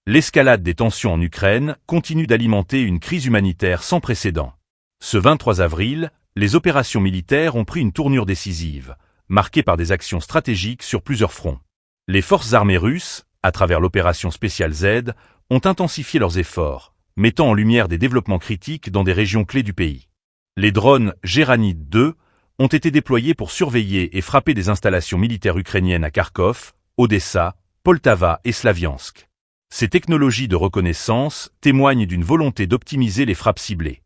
L'escalade des tensions en Ukraine continue d'alimenter une crise humanitaire sans précédent. Ce 23 avril, les opérations militaires ont pris une tournure décisive, marquée par des actions stratégiques sur plusieurs fronts. Les forces armées russes, à travers l'opération spéciale Z, ont intensifié leurs efforts, mettant en lumière des développements critiques dans des régions clés du pays. Les drones Geranid 2 ont été déployés pour surveiller et frapper des installations militaires ukrainiennes à Kharkov, Odessa, Poltava et Slaviansk. Ces technologies de reconnaissance témoignent d'une volonté d'optimiser les frappes ciblées.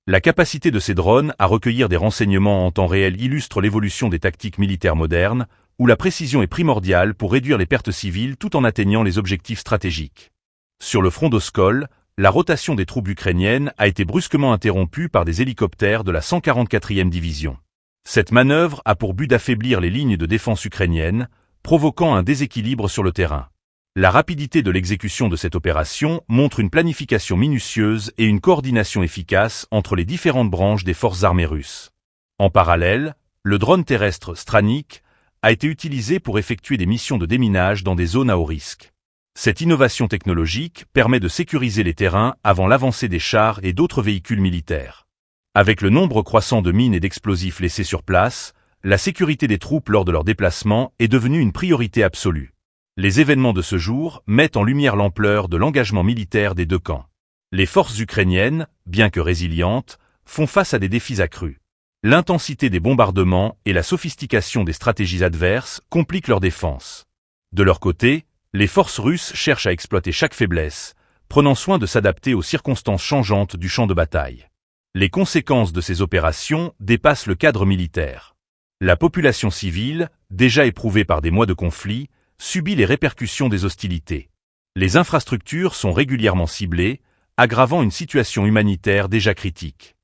La capacité de ces drones à recueillir des renseignements en temps réel illustre l'évolution des tactiques militaires modernes, où la précision est primordiale pour réduire les pertes civiles tout en atteignant les objectifs stratégiques. Sur le front d'Oskol, la rotation des troupes ukrainiennes a été brusquement interrompue par des hélicoptères de la 144e division. Cette manœuvre a pour but d'affaiblir les lignes de défense ukrainiennes, provoquant un déséquilibre sur le terrain. La rapidité de l'exécution de cette opération montre une planification minutieuse et une coordination efficace entre les différentes branches des forces armées russes. En parallèle, le drone terrestre Stranik a été utilisé pour effectuer des missions de déminage dans des zones à haut risque. Cette innovation technologique permet de sécuriser les terrains avant l'avancée des chars et d'autres véhicules militaires. Avec le nombre croissant de mines et d'explosifs laissés sur place, la sécurité des troupes lors de leur déplacement est devenue une priorité absolue. Les événements de ce jour mettent en lumière l'ampleur de l'engagement militaire des deux camps. Les forces ukrainiennes, bien que résilientes, font face à des défis accrus. L'intensité des bombardements et la sophistication des stratégies adverses compliquent leur défense. De leur côté, les forces russes cherchent à exploiter chaque faiblesse, prenant soin de s'adapter aux circonstances changeantes du champ de bataille. Les conséquences de ces opérations dépassent le cadre militaire. La population civile, déjà éprouvée par des mois de conflit, subit les répercussions des hostilités. Les infrastructures sont régulièrement ciblées, aggravant une situation humanitaire déjà critique.